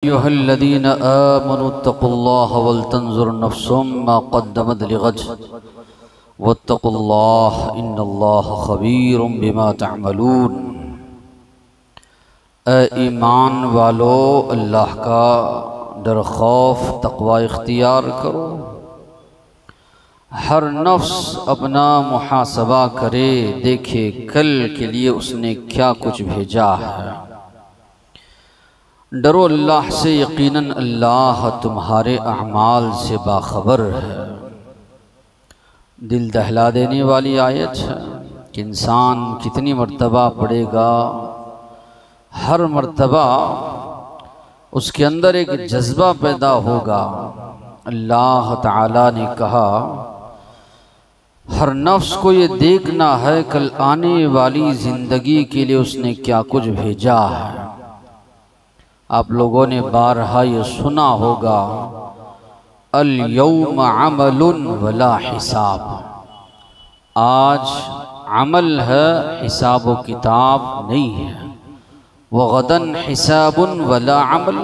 अय्युहल्लज़ीना आमनुत्तक़ुल्लाह वलतंज़ुर नफ़्सुम मा क़द्दमत लिग़द वत्तक़ुल्लाह इन्नल्लाह ख़बीरुम बिमा तअमलून। ए ईमान वालो, अल्लाह का डर खौफ तक़वा इख्तियार करो। हर नफ्स अपना मुहासबा करे, देखे कल के लिए उसने क्या कुछ भेजा है। डरो अल्लाह से, यकीनन अल्लाह तुम्हारे अमाल से बाखबर है। दिल दहला देने वाली आयत है कि इंसान कितनी मर्तबा पढ़ेगा, हर मर्तबा उसके अंदर एक जज्बा पैदा होगा। अल्लाह ताला ने कहा, हर नफ्स को ये देखना है कल आने वाली ज़िंदगी के लिए उसने क्या कुछ भेजा है। आप लोगों ने बारहा ये सुना होगा, अल यौम अमलुन वला हिसाब। आज अमल है, हिसाब व किताब नहीं है। वगदन हिसाबुन वला अमल,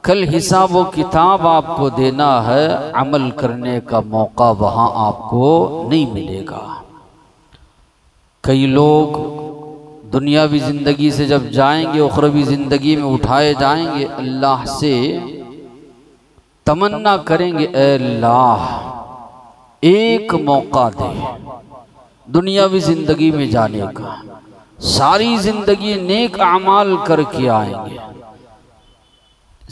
कल हिसाब व किताब आपको देना है, अमल करने का मौका वहाँ आपको नहीं मिलेगा। कई लोग दुनियावी ज़िंदगी से जब जाएंगे, उखरवी ज़िंदगी में उठाए जाएंगे, अल्लाह से तमन्ना करेंगे, ऐ अल्लाह एक मौका दे दुनियावी ज़िंदगी में जाने का। सारी ज़िंदगी नेक अमाल करके आएंगे।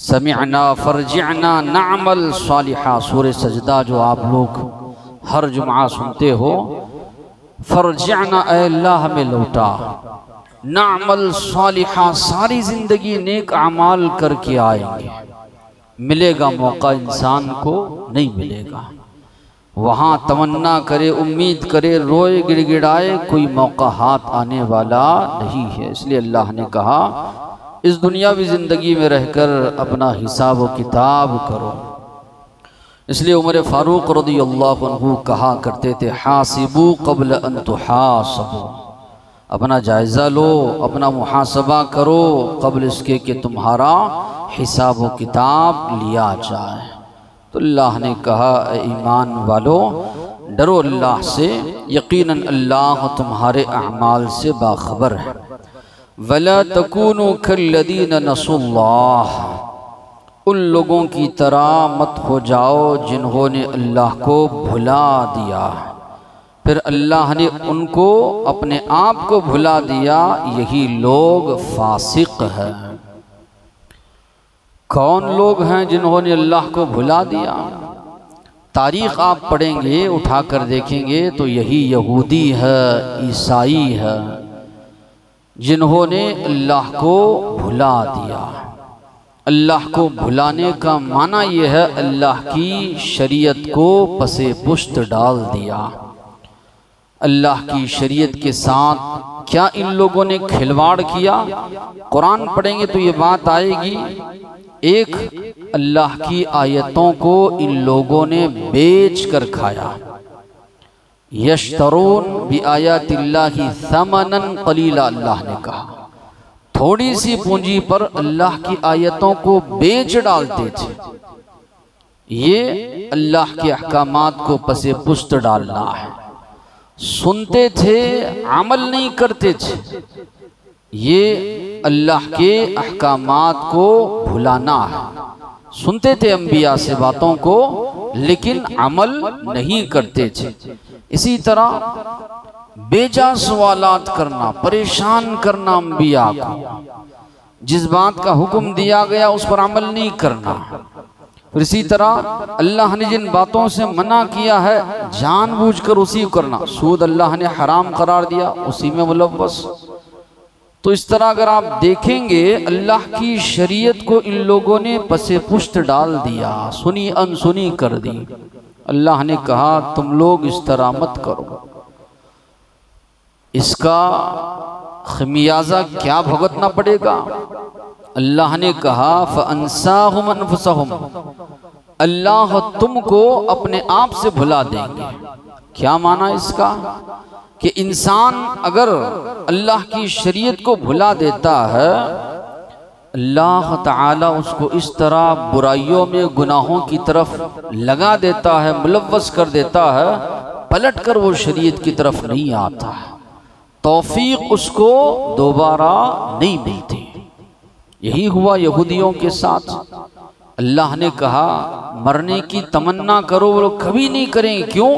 समिअना फरजिअना नअमल सालिहा, सूरह सजदा जो आप लोग हर जुमा सुनते हो। फरजिअना, ऐ अल्लाह हमें लौटा, नअमल सालिहा, सारी ज़िंदगी नेक अमाल करके आएंगे। मिलेगा मौका, इंसान को नहीं मिलेगा। वहाँ तमन्ना करे, उम्मीद करे, रोए गिड़गिड़ाए, कोई मौका हाथ आने वाला नहीं है। इसलिए अल्लाह ने कहा, इस दुनियावी ज़िंदगी में रहकर अपना हिसाब व किताब करो। इसलिए उमर फ़ारूक रज़ियल्लाहु अन्हु कहा करते थे, हासिबू क़ब्ल अन तुहासबू, अपना जायज़ा लो, अपना मुहासबा करो क़ब्ल इसके कि तुम्हारा हिसाब व किताब लिया जाए। तो अल्लाह ने कहा, ईमान वालो, डरो अल्लाह से, यकीनन अल्लाह तुम्हारे अमाल से बाखबर है। वला तकूनु कल्लज़ीना नसुल्लाह, उन लोगों की तरह मत हो जाओ जिन्होंने अल्लाह को भुला दिया। फिर अल्लाह ने उनको अपने आप को भुला दिया। यही लोग फासिक हैं। कौन लोग हैं जिन्होंने अल्लाह को भुला दिया? तारीख़ आप पढ़ेंगे, उठाकर देखेंगे तो यही यहूदी है, ईसाई है, जिन्होंने अल्लाह को भुला दिया। अल्लाह को भुलाने का माना यह है, अल्लाह की शरीयत को पसे पुश्त डाल दिया। अल्लाह की शरीयत के साथ क्या इन लोगों ने खिलवाड़ किया? कुरान पढ़ेंगे तो ये बात आएगी। एक, अल्लाह की आयतों को इन लोगों ने बेच कर खाया। यश्तरून बि आयातिल्लाहि समनन कलीला, अल्लाह ने कहा, थोड़ी सी पूंजी पर अल्लाह की आयतों को बेच डालते थे। ये अल्लाह के अहकामात को पसे पुश्त डालना है। सुनते थे, अमल नहीं करते थे। ये अल्लाह के अहकामात को भुलाना है। सुनते थे अंबिया से बातों को, लेकिन अमल नहीं करते थे। इसी तरह बेजा सवालात करना, परेशान करना अंबिया को, जिस बात का हुक्म दिया गया उस पर अमल नहीं करना। फिर इसी तरह अल्लाह ने जिन बातों से मना किया है, जानबूझकर उसी को करना। सूद अल्लाह ने हराम करार दिया, उसी में मुलव्वस। तो इस तरह अगर आप देखेंगे, अल्लाह की शरीयत को इन लोगों ने पसे पुश्त डाल दिया, सुनी अनसुनी कर दी। अल्लाह ने कहा, तुम लोग इस तरह मत करो। इसका खमियाजा क्या भुगतना पड़ेगा? अल्लाह ने कहा, फ़अन्साहुम अनफुसहुम, अल्लाह तुमको अपने आप से भुला देंगे। क्या माना इसका? कि इंसान अगर अल्लाह की शरीयत को भुला देता है अल्लाह ताला उसको इस तरह बुराइयों में गुनाहों की तरफ लगा देता है, मुलव्वस कर देता है, पलट कर वो शरीयत की तरफ नहीं आता, तौफीक उसको दोबारा नहीं मिलती। यही हुआ यहूदियों के साथ। अल्लाह ने कहा मरने की तमन्ना करो, वो लोग कभी नहीं करेंगे। क्यों?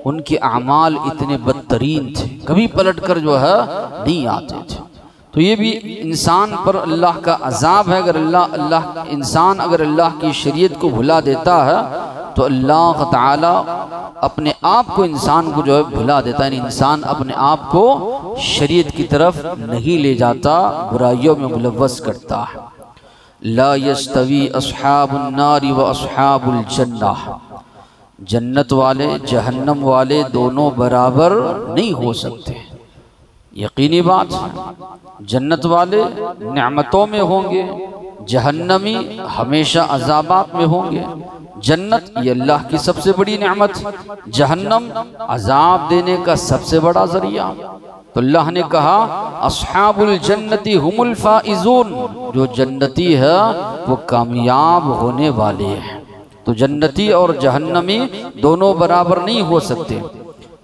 उनके अमाल इतने बदतरीन थे, कभी पलट कर जो है नहीं आते थे। तो ये भी इंसान पर अल्लाह का अजाब है। अगर इंसान अगर अल्लाह की शरीयत को भुला देता है तो अल्लाह ताला अपने आप को, इंसान को जो है भुला देता है। इंसान अपने आप को शरीयत की तरफ नहीं ले जाता, बुराइयों में मुलव्वस करता है। ला यस्तवी अस्हाबुन नारी व अस्हाबुल जन्नह, जन्नत वाले जहन्नम वाले दोनों बराबर नहीं हो सकते। यकीनी बात, जन्नत वाले नेमतों में होंगे, जहन्नमी हमेशा अजाबात में होंगे। जन्नत ये अल्लाह की सबसे बड़ी नेमत, जहन्नम अजाब देने का सबसे बड़ा जरिया। तो अल्लाह ने कहा अस्हाबुल जन्नती हुमुल फाइजून, जो जन्नती है वो कामयाब होने वाले हैं। तो जन्नती और जहन्नमी दोनों बराबर नहीं हो सकते।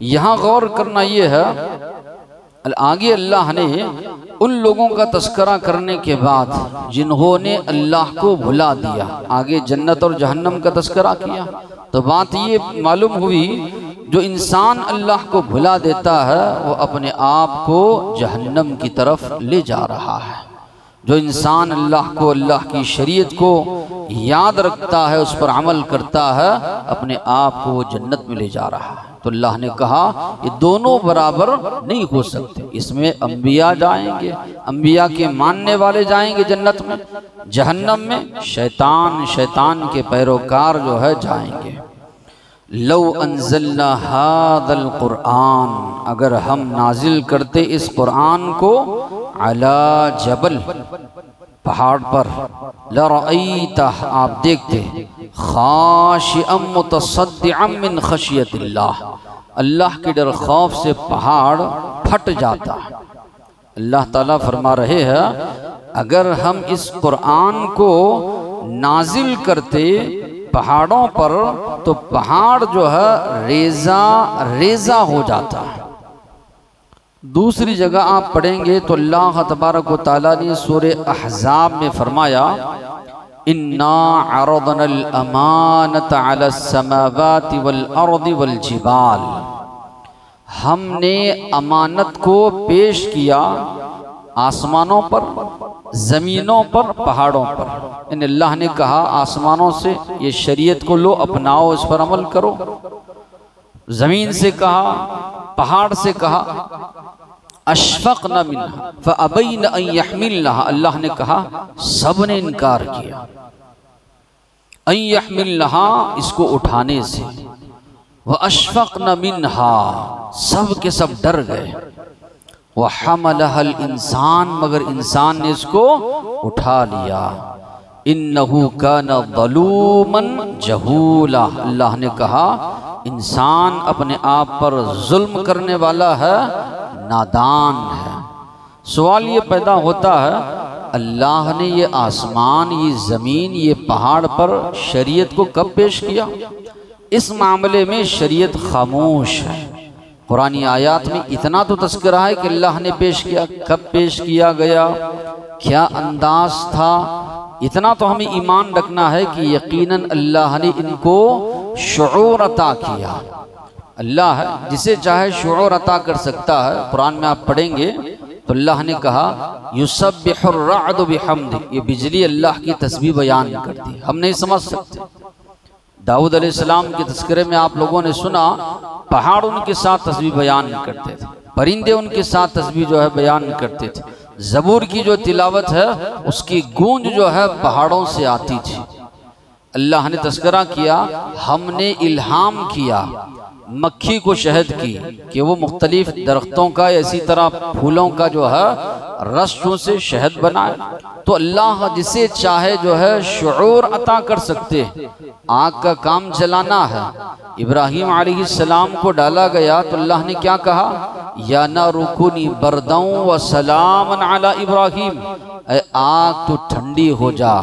यहाँ गौर करना ये है, आगे अल्लाह ने उन लोगों का तस्करा करने के बाद जिन्होंने अल्लाह को भुला दिया, आगे जन्नत और जहन्नम का तस्करा किया। तो बात ये मालूम हुई, जो इंसान अल्लाह को भुला देता है वो अपने आप को जहन्नम की तरफ ले जा रहा है। जो इंसान अल्लाह को, अल्लाह की शरीयत को याद रखता है, उस पर अमल करता है, अपने आप को वो जन्नत में ले जा रहा है। तो अल्लाह ने कहा ये दोनों बराबर नहीं हो सकते। इसमें अंबिया जाएंगे, अंबिया के मानने वाले जाएंगे जन्नत में, जहन्नम में शैतान के पैरोकार जो है जाएंगे। लौ अंज़लना हादल कुरआन, अगर हम नाजिल करते इस कुरान को अला जबल, पहाड़ पर, लरअयता, आप देखते, खाशिअम मुतसद्दिअम मिन खशियतिल्लाह, अल्लाह के डर खौफ से पहाड़ फट जाता। अल्लाह ताला फरमा रहे हैं अगर हम इस कुरान को नाजिल करते पहाड़ों पर तो पहाड़ जो है रेजा हो जाता है। दूसरी जगह आप पढ़ेंगे तो अल्लाह तबारक व तआला ने सूरे अहज़ाब में फरमाया इन्ना अरदनल अमानत अला समावाति वल अर्दि वल जिबाल, हमने अमानत को पेश किया आसमानों पर, ज़मीनों पर, पहाड़ों पर। इन अल्लाह ने कहा आसमानों से ये शरीयत को लो, अपनाओ, इस पर अमल करो। ज़मीन से कहा, पहाड़ से कहा, अशफ़क़ना मिन्हा फ़अबैना अन यहमिलनहा, अल्लाह ने कहा सब ने इनकार किया, अन यहमिलनहा, इसको उठाने से, व अशफ़क़ना मिन्हा, सब के सब डर गए, व हमलहल इंसान, मगर इंसान ने इसको उठा लिया, इन्नहु काना ज़लूमन जहूला, अल्लाह ने कहा इंसान अपने आप पर जुल्म करने वाला है, नादान है। सवाल ये पैदा होता है अल्लाह ने ये आसमान, ये ज़मीन, ये पहाड़ पर शरीयत को कब पेश किया? इस मामले में शरीयत खामोश है। कुरानी आयात में इतना तो तज़किरा है कि अल्लाह ने पेश किया, कब पेश किया गया, क्या अंदाज था, इतना तो हमें ईमान रखना है कि यकीनन अल्लाह ने इनको शुऊर अता किया। अल्लाह है जिसे चाहे शुऊर अता कर सकता है। कुरान में आप पढ़ेंगे तो अल्लाह ने कहा युसब्बिहुर रअदु बिहम्दि, ये बिजली अल्लाह की तस्बीह बयान करती, हम नहीं समझ सकते। दाऊद अलैहिस्सलाम के तज़किरे में आप लोगों ने सुना पहाड़ उनके साथ तस्बीह बयान करते थे, परिंदे उनके साथ तस्बीह जो है बयान करते थे। ज़बूर की जो तिलावत है उसकी गूंज जो है पहाड़ों से आती थी। अल्लाह ने तज़किरा किया हमने इल्हाम किया मक्खी को शहद की कि वो मुख्तलिफ दरख्तों का, इसी तरह फूलों का जो है रस से शहद बनाए। तो अल्लाह जिसे चाहे जो है शुऊर अता कर सकते। आग का काम जलाना है, इब्राहीम अलैहिस्सलाम को डाला गया तो अल्लाह ने क्या कहा या ना रुकुनी बरदौं व सलामन अला इब्राहिम, आग तो ठंडी हो जा,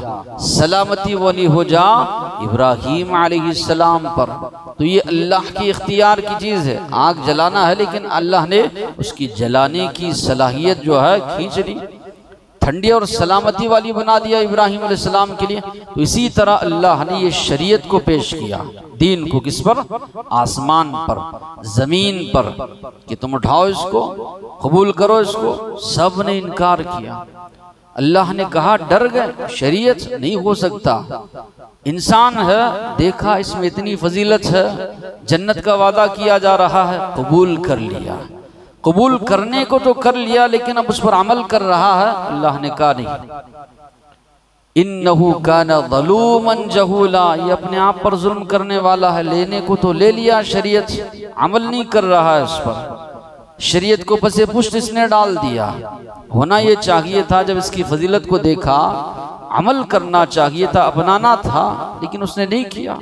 सलामती वाली हो जा इब्राहिम अलैहिस्सलाम पर। तो ये अल्लाह की इख्तियार की चीज़ है, आग जलाना है, लेकिन अल्लाह ने उसकी जलाने की सलाहियत जो है खींच ली, ठंडी और सलामती वाली बना दिया इब्राहिम अलैहिस्सलाम के लिए। तो इसी तरह अल्लाह ने ये शरीयत को पेश किया, दीन को, किस पर? आसमान पर, जमीन पर, कि तुम उठाओ इसको, कबूल करो इसको। सब ने इनकार किया। अल्लाह ने कहा, डर गए, शरीयत नहीं हो सकता, इंसान है, देखा इसमें इतनी फजीलत है, जन्नत का वादा किया जा रहा है, कबूल कर लिया। कबूल करने को तो कर लिया, लेकिन अब उस पर अमल कर रहा है। अल्लाह ने कहा नहीं, इन्नहु काना ज़लूमन जहूला, ये अपने आप पर जुल्म करने वाला है, लेने को तो ले लिया शरीयत, अमल नहीं कर रहा है उस पर, शरीयत को पसे पुष्ट इसने डाल दिया। होना ये चाहिए था, जब इसकी फजीलत को देखा, अमल करना चाहिए था, अपनाना था, लेकिन उसने नहीं किया।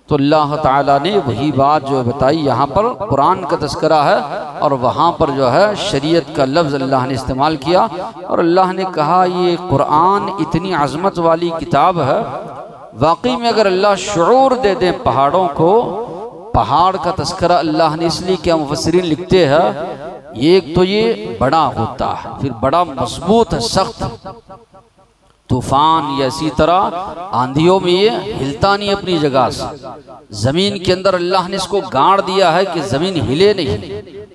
तो अल्लाह ताला ने वही बात जो बताई, यहाँ पर कुरान का तस्करा है और वहाँ पर जो है शरीयत का लफ्ज़ अल्लाह ने इस्तेमाल किया। और अल्लाह ने कहा, ये कुरान इतनी अज़मत वाली किताब है, वाकई में अगर अल्लाह शऊर दे दे पहाड़ों को, पहाड़ का तस्करा अल्लाह ने इसलिए क्या, मुफस्सिरीन लिखते हैं, एक तो ये बड़ा होता है, फिर बड़ा मजबूत है, सख्त, तूफान या इसी तरह आंधियों में ये हिलता नहीं अपनी जगह से। जमीन के अंदर अल्लाह ने इसको गाड़ दिया है कि जमीन हिले नहीं।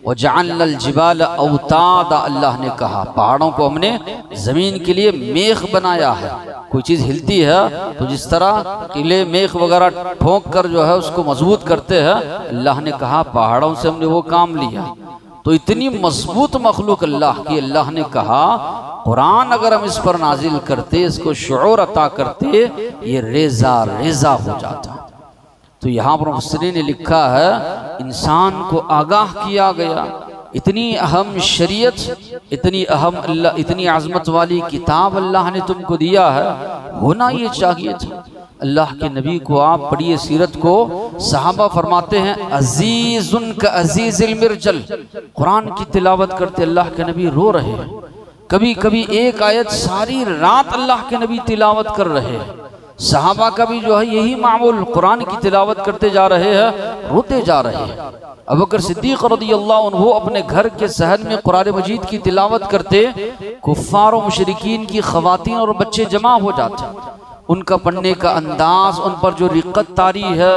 और जअलनल जिबाल औतादा, अल्लाह ने कहा, पहाड़ों को हमने जमीन के लिए मेख बनाया है। कोई चीज़ हिलती है तो जिस तरह किले मेख वगैरह ठोक कर जो है उसको मजबूत करते हैं, अल्लाह ने कहा पहाड़ों से हमने वो काम लिया। तो इतनी मजबूत मखलूक अल्लाह की, अल्लाह ने कहा कुरान अगर हम इस पर नाजिल करते, इसको शऊर अता करते, ये रेजा रेजा हो जाता। तो यहाँ पर मुफस्सिरीन ने लिखा है, इंसान को आगाह किया गया, इतनी अहम शरीयत, इतनी अहम अल्लाह, इतनी आज़मत वाली किताब अल्लाह ने तुमको दिया है, होना ये चाहिए था। अल्लाह के नबी को आप पढ़िए सीरत को, सहाबा फरमाते हैं, अजीजुन का अजीजिल मिर्जल, कुरान की तिलावत करते अल्लाह के नबी रो रहे हैं। कभी कभी एक आयत सारी रात अल्लाह के नबी तिलावत कर रहे हैं। सहाबा का भी जो है यही मामूल, कुरान की तिलावत करते जा रहे हैं, रोते जा रहे हैं। अबू बकर सिद्दीक़ रज़ियल्लाहु अन्हु अपने घर के सहन में कुरान मजीद की तिलावत करते, कुफ्फार और मुशरिकीन की ख़वातीन और बच्चे जमा हो जाते, उनका पढ़ने का अंदाज, उन पर जो रिक़्क़त तारी है,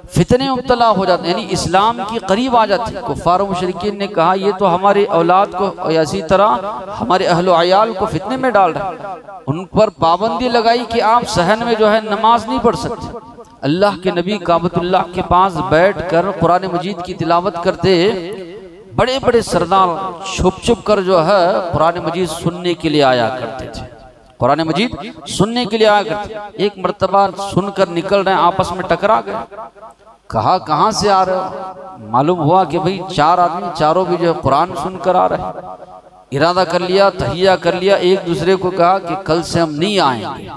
फितने मुब्तला हो जाते, यानी इस्लाम की करीब आ जाते। कुफ्फार और मुशरिकीन ने कहा, ये तो हमारे औलाद को या इसी तरह हमारे अहलो अयाल को फितने में डाल रहे। उन पर पाबंदी लगाई कि आप सहन में जो है नमाज नहीं पढ़ सकते। अल्लाह के नबी काबतुल्लाह के पास बैठ कर कुरान मजीद की तिलावत करते, बड़े बड़े सरदार छुप छुप कर जो है कुरान मजीद सुनने के लिए आया करते थे, कुरान मजीद सुनने के लिए आया करते। एक मर्तबा सुनकर निकल रहे, आपस में टकरा गए, कहा कहाँ से आ रहे हो? मालूम हुआ कि भाई चार आदमी, चारों भी जो है कुरान सुनकर आ रहे। इरादा कर लिया, तहिया कर लिया, एक दूसरे को कहा कि कल से हम नहीं आएंगे,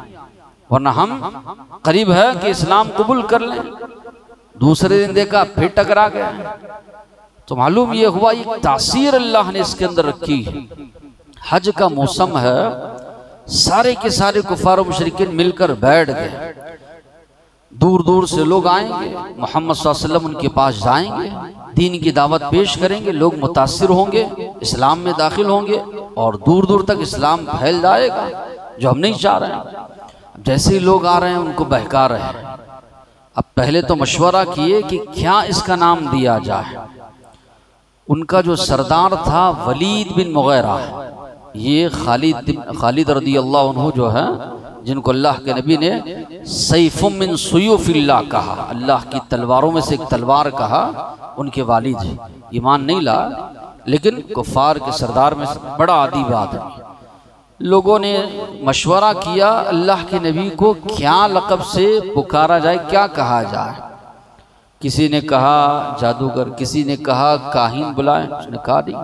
वरना हम करीब है कि इस्लाम कबूल कर लें। दूसरे दिन देखा फिर टकरा गए। तो मालूम ये हुआ, एक तासीर अल्लाह ने इसके अंदर रखी। हज का मौसम है, सारे के सारे कुफार मुशरिकीन मिलकर बैठ गए। दूर दूर से लोग आएंगे, मोहम्मद सल्लल्लाहु अलैहि वसल्लम उनके पास जाएंगे, दीन की दावत पेश करेंगे, लोग मुतासिर होंगे, इस्लाम में दाखिल होंगे और दूर दूर तक इस्लाम फैल जाएगा, जो हम नहीं चाह रहे हैं। जैसे ही लोग आ रहे हैं उनको बहका रहे हैं। अब पहले तो मशवरा किए कि क्या इसका नाम दिया जाए। उनका जो सरदार था वलीद बिन मुगैरा, ये खालिद रज़ियल्लाहु अन्हु जो है, जिनको अल्लाह के नबी ने सैफुम मिन सुयूफिल्लाह कहा, अल्लाह की तलवारों में से एक तलवार कहा, उनके वालिद ईमान नहीं ला, लेकिन कुफार के सरदार में से बड़ा आदीब आदमी। लोगों ने मशवरा किया अल्लाह के नबी को क्या लक़ब से पुकारा जाए, क्या कहा जाए। किसी ने कहा जादूगर, किसी ने कहा काहिन बुलाएं। उसने कहा नहीं,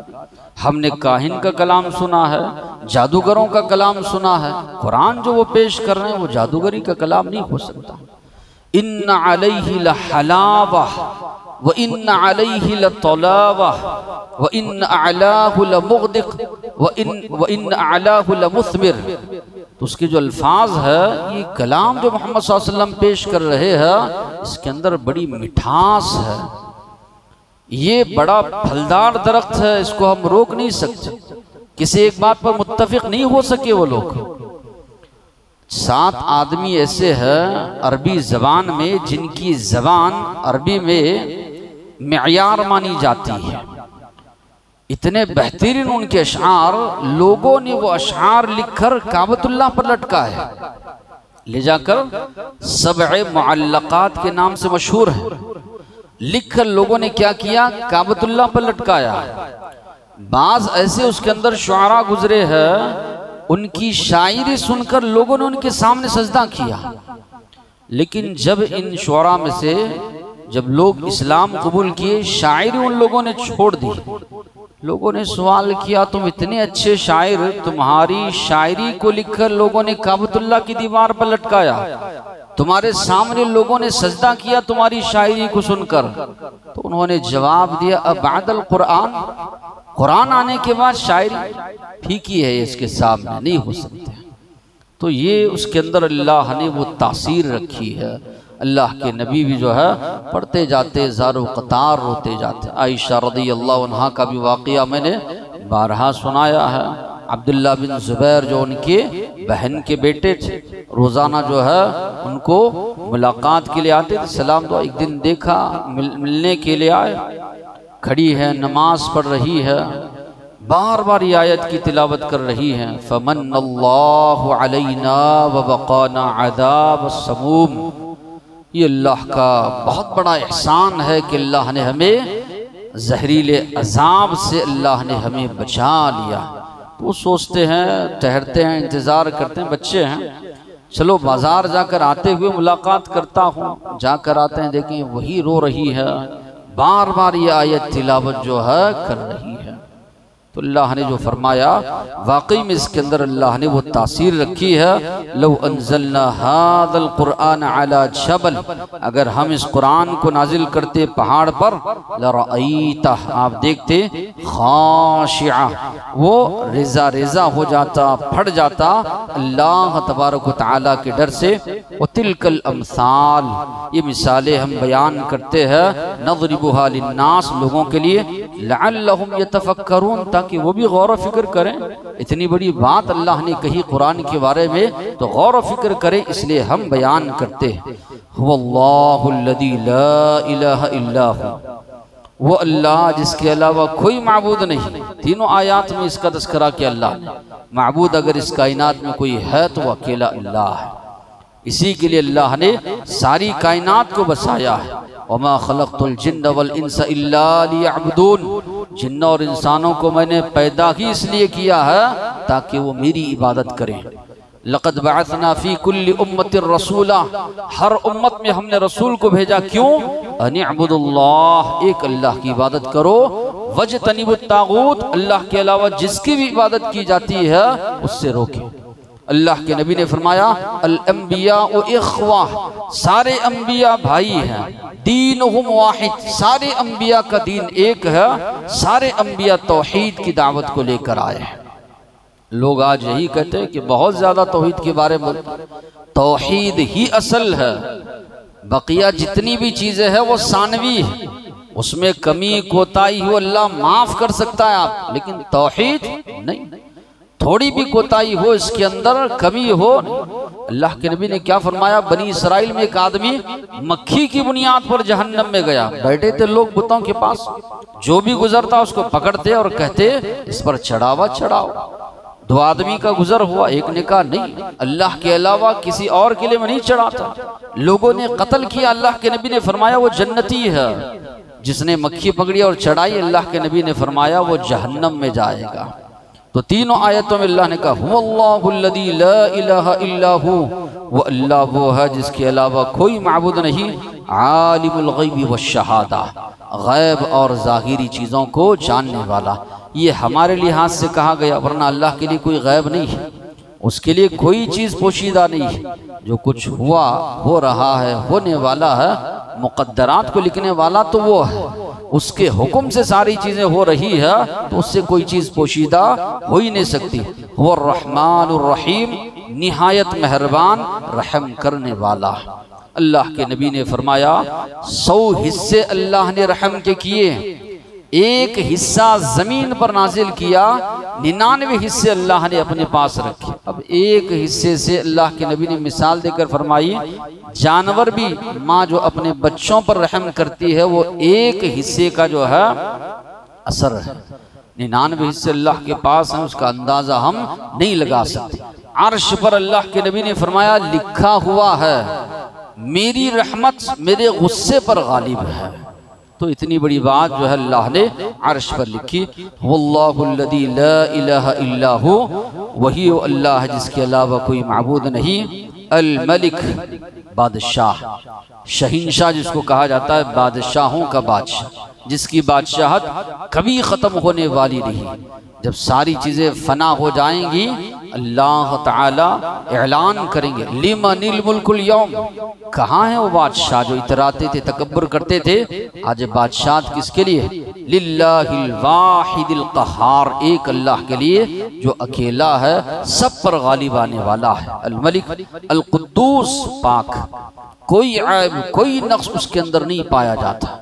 हमने काहिन का कलाम सुना है, जादूगरों का कलाम सुना है, कुरान जो वो पेश कर रहे हैं वो जादूगरी का कलाम नहीं हो सकता। इन्ना अलैहि लहलावा व इन अलैहि लतलावा व इन अलाहु लमुग़दिक़ व इन अलाहु लमुस्मिर। तो उसके जो अल्फाज है, ये कलाम जो मोहम्मद सल्लल्लाहु अलैहि वसल्लम पेश कर रहे हैं, इसके अंदर बड़ी मिठास है। ये बड़ा फलदार दरख्त है, इसको हम रोक नहीं सकते। किसी एक बात पर मुत्तफिक नहीं हो सके वो लोग। 7 आदमी ऐसे हैं अरबी जबान में जिनकी जबान अरबी में मेयार मानी जाती है। इतने बेहतरीन उनके अशआर, लोगों ने वो अशआर लिखकर काबतुल्लाह पर लटका है, ले जाकर सबअ मुअल्लक़ात के नाम से मशहूर है। लिखकर लोगों ने क्या किया, काबतुल्लाह पर लटकाया। बाज ऐसे उसके अंदर शुआरा गुजरे हैं, उनकी शायरी सुनकर लोगों ने उनके सामने सजदा किया। लेकिन जब इन शुआरा में से जब लोग इस्लाम कबूल किए, शायरी उन लोगों ने छोड़ दी। लोगों ने सवाल किया, तुम इतने अच्छे शायर, तुम्हारी शायरी को लिखकर लोगों ने काबतुल्लाह की दीवार पर लटकाया, तुम्हारे सामने लोगों ने सजदा किया तुम्हारी शायरी को सुनकर। तो उन्होंने जवाब दिया, अब बादल कुरान, कुरान आने के बाद शायरी फीकी है, इसके सामने नहीं हो सकते। तो ये उसके अंदर अल्लाह ने वो तासीर रखी है। अल्लाह के नबी भी जो है पढ़ते जाते ज़ारो कतार रोते जाते। आयशा रज़ी अल्लाह अन्हा का भी वाक़या मैंने बारहा सुनाया है। अब्दुल्ला बिन ज़ुबैर जो उनके बहन के बेटे थे, रोज़ाना जो है उनको मुलाकात के लिए आते थे, सलाम दुआ। एक दिन देखा, मिलने के लिए आए, खड़ी है, नमाज पढ़ रही है, बार बार ये आयत की तिलावत कर रही है, फ़मन्नल्लाहु अलैना व वक़ाना अज़ाब अस्समूम। ये अल्लाह का बहुत बड़ा एहसान है कि अल्लाह ने हमें जहरीले अजाब से अल्लाह ने हमें बचा लिया। तो वो सोचते हैं, ठहरते हैं, इंतज़ार करते हैं, बच्चे हैं, चलो बाजार जाकर आते हुए मुलाकात करता हूँ। जाकर आते हैं, देखें वही रो रही है, बार बार ये आयत तिलावत जो है कर रही है। तो अल्लाह ने जो फरमाया, वाकई में इसके अंदर अल्लाह ने वो तासीर रखी है। लौ अंज़लना हाज़ल कुरआन अला जबल, अगर हम इस कुरान को नाजिल करते पहाड़ पर, लरअयता, आप देखते, खाशिआ, वो रेजा रेजा हो जाता, फट जाता अल्लाह तबारक व तआला के डर से। व तिलकल अमसाल, ये मिसालें हम बयान करते हैं, नज़रिबुहा लिन्नास, लोगों के लिए, लअल्लहुम यतफक्करून, कि वो भी गौर फिक्र करें। इतनी बड़ी बात अल्लाह ने कही कुरान के बारे में, तो गौर फिक्र करें, इसलिए हम बयान करते हैं। हुवल्लाहुल्लज़ी ला इलाहा इल्ला हु, वो अल्लाह जिसके अलावा कोई माबूद नहीं। तीनों आयात में इसका तज़किरा किया अल्लाह ने। माबूद अगर इस कायनात में कोई है तो वह अकेला अल्लाह है। इसी के लिए अल्लाह ने सारी कायनात को बसाया है। वमा खलक़तुल जिन्न वल इंसा इल्ला लियअबुदून, जिन्न और इंसानों को मैंने पैदा ही इसलिए किया है ताकि वो मेरी इबादत करें। लक़द बअसना फ़ी कुल्ली उम्मतिर रसूला, हर उम्मत में हमने रसूल को भेजा, क्यों? अनिअबुदुल्लाह, एक अल्लाह की इबादत करो, वजतनिबुत तागूत, अल्लाह के अलावा जिसकी भी इबादत की जाती है उससे रोके। अल्लाह के नबी ने फरमाया, अल अंबिया व इख्वा, सारे अंबिया भाई हैं, दीनुहुम वाहिद, सारे अंबिया का दीन एक है, सारे अंबिया तौहीद की दावत को लेकर आए हैं। लोग आज यही कहते हैं कि बहुत ज्यादा तौहीद के बारे में, तौहीद ही असल है, बकिया जितनी भी चीजें हैं वो सानवी है, उसमें कमी कोताही हो अल्लाह माफ कर सकता है आप, लेकिन तौहीद नहीं। थोड़ी भी कोताही हो, इसके अंदर कमी हो। अल्लाह के नबी ने क्या फरमाया, बनी इसराइल में एक आदमी मक्खी की बुनियाद पर जहन्नम में गया। बैठे थे लोग बुतों के पास, जो भी गुजरता उसको पकड़ते और कहते इस पर चढ़ावा चढ़ाओ। 2 आदमी का गुजर हुआ, एक ने कहा नहीं, अल्लाह के अलावा किसी और के लिए मैं नहीं चढ़ाता। लोगों ने कत्ल किया। अल्लाह के नबी ने फरमाया वो जन्नती है। जिसने मक्खी पकड़ी और चढ़ाई, अल्लाह के नबी ने फरमाया वो जहन्नम में जाएगा। तो तीनों आयतों में अल्लाह ने कहा, हुवल्लाहुल्लज़ी ला इलाहा इल्ला हु, वो अल्लाह वो है जिसके अलावा कोई माबूद नहीं, आलिमुल गैबि वश्शहादा, गैब और ज़ाहिरी चीज़ों को जानने वाला। ये हमारे लिहाज से कहा गया, वरना अल्लाह के लिए कोई गैब नहीं है, उसके लिए कोई चीज़ पोशीदा नहीं है। जो कुछ हुआ, हो रहा है, होने वाला है, मुक़द्दरात को लिखने वाला तो वो है, उसके हुक्म से सारी चीज़ें हो रही है, तो उससे कोई चीज़ पोशीदा हो ही नहीं सकती। वो रहमानुर रहीम, निहायत मेहरबान रहम करने वाला। अल्लाह के नबी ने फरमाया 100 हिस्से अल्लाह ने रहम के किए, एक हिस्सा जमीन पर नाजिल किया, 99 हिस्से अल्लाह ने अपने पास रखे। अब एक हिस्से से अल्लाह के नबी ने मिसाल देकर फरमाई, जानवर भी माँ जो अपने बच्चों पर रहम करती है वो एक हिस्से का जो है असर है। 99 हिस्से अल्लाह के पास हैं, उसका अंदाजा हम नहीं लगा सकते। अर्श पर अल्लाह के नबी ने फरमाया लिखा हुआ है मेरी रहमत मेरे गुस्से पर गालिब है। तो इतनी बड़ी बात जो है अल्लाह ने अर्श पर लिखी। वल्लाहुल्लज़ी ला इलाहा इल्ला हु, वही अल्लाह है जिसके अलावा कोई माबूद नहीं। अल मलिक, बादशाह, शहीनशाह जिसको कहा जाता है, बादशाहों का बादशाह, जिसकी बादशाहत कभी ख़त्म होने वाली नहीं। जब सारी चीज़ें फना हो जाएंगी अल्लाह ताला ऐलान करेंगे लिमनिल मुल्कुल यौम, कहाँ है वो बादशाह जो इतराते थे, तकब्बुर करते थे। आज बादशाह किसके लिए? लिल्लाहिल वाहिदिल क़हार, एक अल्लाह के लिए जो अकेला है, सब पर गालिब आने वाला है। अल मलिक अल कुद्दूस, पाक, कोई ऐब कोई नक्स उसके अंदर नहीं पाया जाता,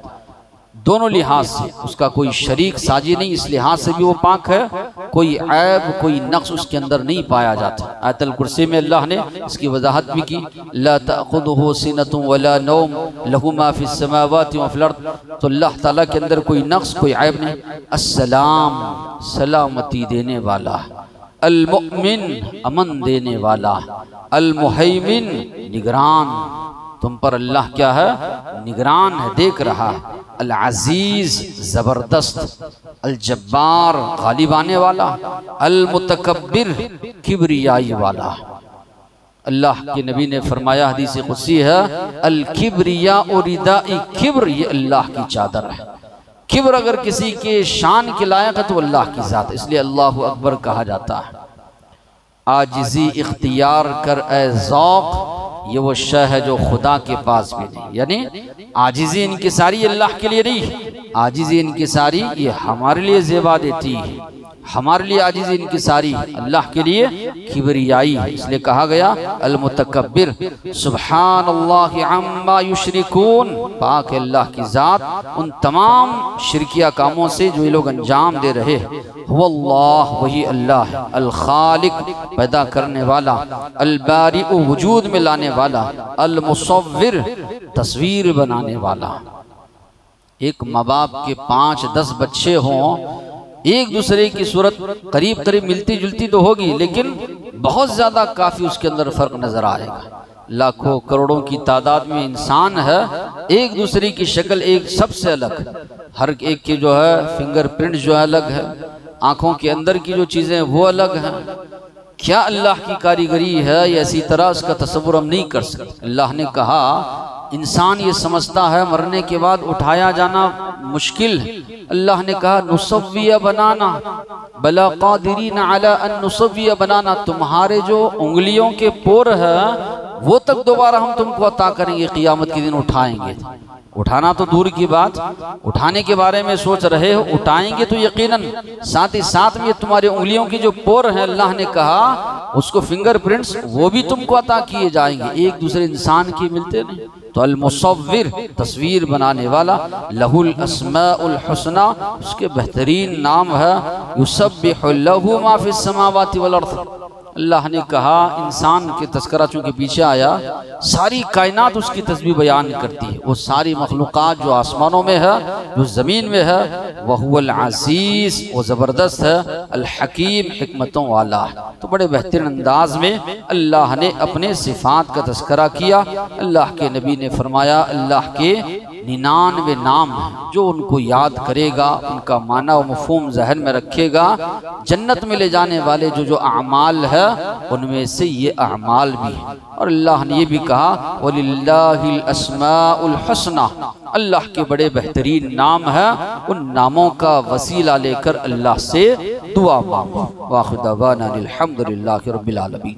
दोनों लिहाज से उसका कोई शरीक साजी नहीं, इस लिहाज से भी वो पाक है, कोई ऐब कोई नक्स उसके अंदर नहीं पाया जाता। आयतुल कुर्सी में अल्लाह ने इसकी वजाहत भी की, ला तअखुदुहु सिनतुन वला नौम लहु मा फिस समावाति व फिल अर्द। तो अल्लाह ताला के अंदर कोई नक्स कोई ऐब नहीं। अस्सलाम, सलामती देने वाला, अल मुमिन, अमन देने वाला, अल मुहैमिन, निगरान, तुम पर अल्लाह क्या है? निगरान है, देख रहा है। अल अजीज, जबरदस्त, अल जब्बार, गालिब आने वाला, अल मुतकब्बिर, किब्रियाई वाला। अल्लाह के नबी ने फरमाया, हदीस कुदसी है, अल किब्रिया और रिदाई किब्र, ये अल्लाह की चादर है। किब्र अगर किसी के शान के लायक है तो अल्लाह की जात, इसलिए अल्लाहु अकबर कहा जाता है। आजिज़ी इख्तियार कर ए ज़ौक़, ये वो शय है जो खुदा के पास भी नहीं। यानी आजिज़ी इनकिसारी अल्लाह के लिए नहीं, आजिज़ी इनकिसारी ये हमारे लिए ज़ेबा देती है, हमारे लिए आजिज़ी इनकिसारी, अल्लाह के लिए किबरियाई है। इसलिए कहा गया अल मुतकब्बिर, सुब्हानल्लाहि अम्मा युशरिकून, पाक अल्लाह की ज़ात उन तमाम शिरकिया कामों से जो ये लोग अंजाम दे रहे हैं। वल्लाह, वही अल्लाह है, अल खालिक, पैदा करने वाला, अल बारिउ, वजूद में लाने वाला, अल मुसव्विर, तस्वीर बनाने वाला। एक माँ बाप के 5-10 बच्चे हों, एक दूसरे की सूरत करीब करीब मिलती जुलती तो होगी, लेकिन बहुत ज़्यादा काफ़ी उसके अंदर फ़र्क नज़र आएगा। लाखों करोड़ों की तादाद में इंसान है, एक दूसरे की शक्ल एक सबसे अलग, हर एक की जो है फिंगरप्रिंट जो है अलग है, आँखों के अंदर की जो चीज़ें वो अलग हैं। क्या अल्लाह की कारीगरी है, ऐसी तरह उसका तसव्वुर हम नहीं कर सकते। अल्लाह ने कहा इंसान ये समझता है मरने के बाद उठाया जाना मुश्किल। अल्लाह ने कहा नुसव्विया बनाना, बला कादिरीन अला अन नुसव्विया बनाना, तुम्हारे जो उंगलियों के पोर है वो तक दोबारा हम तुमको अता करेंगे, क़ियामत के दिन उठाएंगे। उठाना तो दूर की बात, उठाने के बारे में सोच रहे हो, उठाएंगे तो यकीनन, साथ ही साथ में तुम्हारे उंगलियों की जो पोर है अल्लाह ने कहा उसको फिंगरप्रिंट्स वो भी तुमको अता किए जाएंगे, एक दूसरे इंसान की मिलते नहीं। तो अल मुसव्विर, तस्वीर बनाने वाला, लहुल अस्माउल हुस्ना, उसके बेहतरीन नाम है, युसब्बिहु लहु मा फिस समावाति वल अर्द। अल्लाह ने कहा इंसान के तस्करा चूँकि पीछे आया, सारी कायनात उसकी तस्बीह बयान करती है, वो सारी मखलूक़ात जो आसमानों में है जो ज़मीन में है, वहुवल अज़ीज़, वो ज़बरदस्त है, अल हकीम, हिकमतों वाला। तो बड़े बेहतरीन अंदाज में अल्लाह ने अपने सिफ़ात का तस्करा किया। अल्लाह के नबी ने फरमाया अल्लाह के 99 नाम हैं, जो उनको याद करेगा, उनका माना व मफ़हूम ज़हन में रखेगा, जन्नत में ले जाने वाले जो अमाल है उनमें से ये अमाल भी है। और अल्लाह ने ये भी कहा वलिल्लाहिल अस्माउल हुस्ना, अल्लाह के बड़े बेहतरीन नाम है, उन नामों का वसीला लेकर अल्लाह से दुआ मांगो। वाखिर दवाना अनिल हम्दुलिल्लाहि रब्बिल आलमीन।